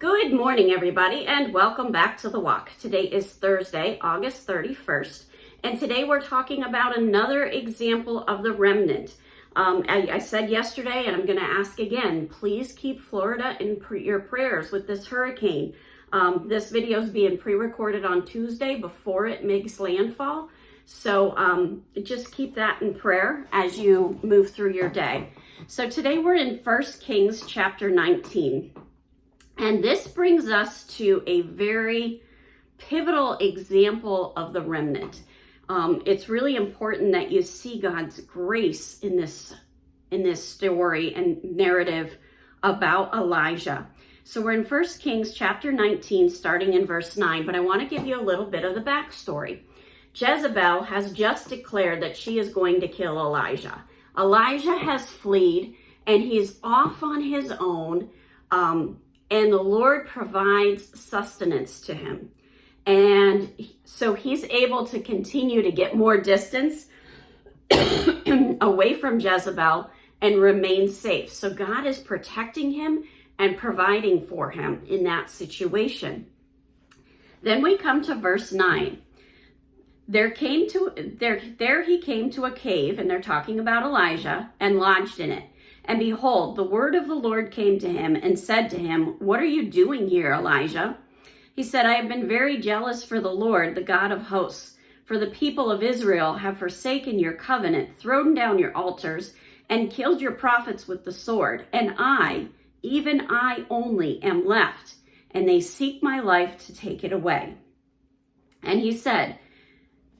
Good morning, everybody, and welcome back to The Walk. Today is Thursday, August 31st, and today we're talking about another example of the remnant. I said yesterday, and I'm going to ask again, please keep Florida in your prayers with this hurricane. This video is being pre-recorded on Tuesday before it makes landfall, so just keep that in prayer as you move through your day. So today we're in 1 Kings chapter 19. And this brings us to a very pivotal example of the remnant. It's really important that you see God's grace in this story and narrative about Elijah. So we're in 1 Kings chapter 19, starting in verse 9, but I want to give you a little bit of the backstory. Jezebel has just declared that she is going to kill Elijah. Elijah has fled, and he's off on his own, and the Lord provides sustenance to him. And so he's able to continue to get more distance away from Jezebel and remain safe. So God is protecting him and providing for him in that situation. Then we come to verse 9. There he came to a cave, and they're talking about Elijah, and lodged in it. And behold, the word of the Lord came to him and said to him, "What are you doing here, Elijah?" He said, "I have been very jealous for the Lord, the God of hosts. For the people of Israel have forsaken your covenant, thrown down your altars, and killed your prophets with the sword. And I, even I only, am left, and they seek my life to take it away." And he said,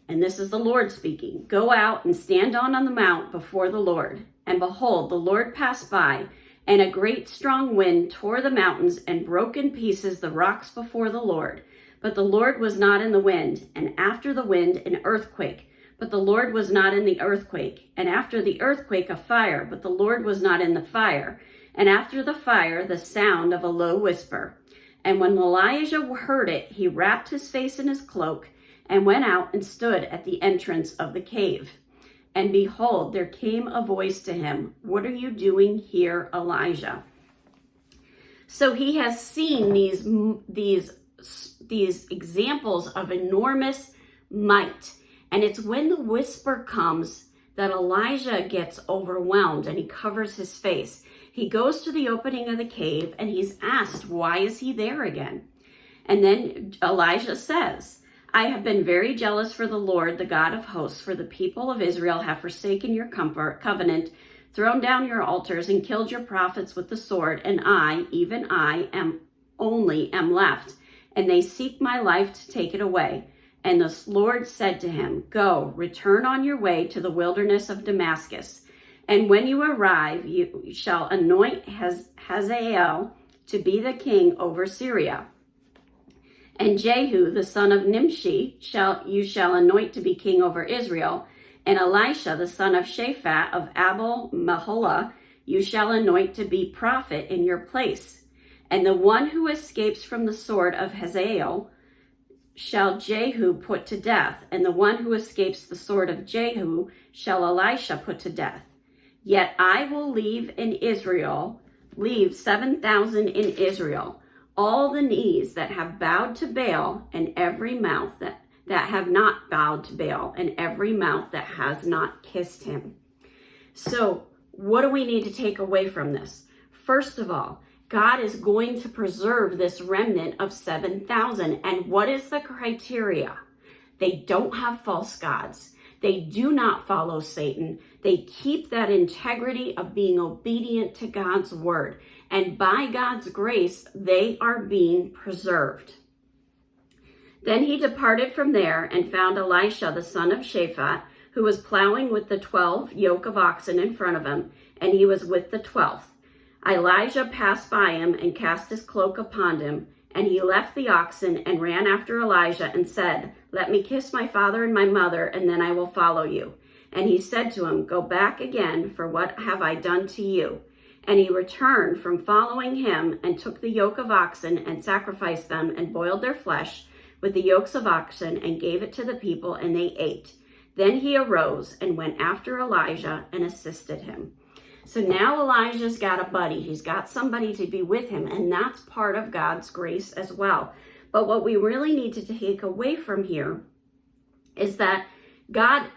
and this is the Lord speaking, "Go out and stand on the mount before the Lord." And behold, the Lord passed by, and a great strong wind tore the mountains and broke in pieces the rocks before the Lord. But the Lord was not in the wind, and after the wind an earthquake. But the Lord was not in the earthquake, and after the earthquake a fire. But the Lord was not in the fire, and after the fire the sound of a low whisper. And when Elijah heard it, he wrapped his face in his cloak, and went out and stood at the entrance of the cave. And behold, there came a voice to him, "What are you doing here, Elijah?" So he has seen these examples of enormous might. And it's when the whisper comes that Elijah gets overwhelmed and he covers his face. He goes to the opening of the cave and he's asked, why is he there again? And then Elijah says, "I have been very jealous for the Lord, the God of hosts, for the people of Israel have forsaken your covenant, thrown down your altars, and killed your prophets with the sword. And I, even I, am left, and they seek my life to take it away." And the Lord said to him, "Go, return on your way to the wilderness of Damascus. And when you arrive, you shall anoint Hazael to be the king over Syria. And Jehu, the son of Nimshi, you shall anoint to be king over Israel. And Elisha, the son of Shaphat of Abel-Meholah, you shall anoint to be prophet in your place. And the one who escapes from the sword of Hazael shall Jehu put to death. And the one who escapes the sword of Jehu shall Elisha put to death. Yet I will leave 7,000 in Israel, all the knees that have bowed to Baal, and every mouth that have not bowed to Baal, and every mouth that has not kissed him." So what do we need to take away from this? First of all, God is going to preserve this remnant of 7,000. And what is the criteria? They don't have false gods. They do not follow Satan. They keep that integrity of being obedient to God's word. And by God's grace, they are being preserved. Then he departed from there and found Elisha, the son of Shaphat, who was plowing with the 12 yoke of oxen in front of him, and he was with the 12th. Elijah passed by him and cast his cloak upon him, and he left the oxen and ran after Elijah and said, "Let me kiss my father and my mother, and then I will follow you." And he said to him, "Go back again, for what have I done to you?" And he returned from following him and took the yoke of oxen and sacrificed them and boiled their flesh with the yokes of oxen and gave it to the people, and they ate. Then he arose and went after Elijah and assisted him. So now Elijah's got a buddy. He's got somebody to be with him, and that's part of God's grace as well. But what we really need to take away from here is that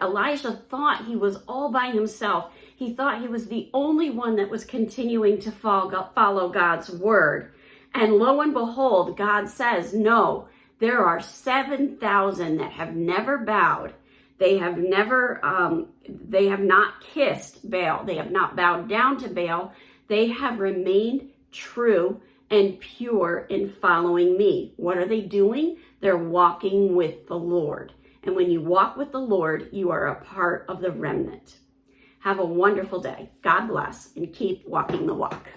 Elijah thought he was all by himself. He thought he was the only one that was continuing to follow God's word. And lo and behold, God says, no, there are 7,000 that have never bowed. They have not kissed Baal. They have not bowed down to Baal. They have remained true and pure in following me. What are they doing? They're walking with the Lord. And when you walk with the Lord, you are a part of the remnant. Have a wonderful day. God bless, and keep walking the walk.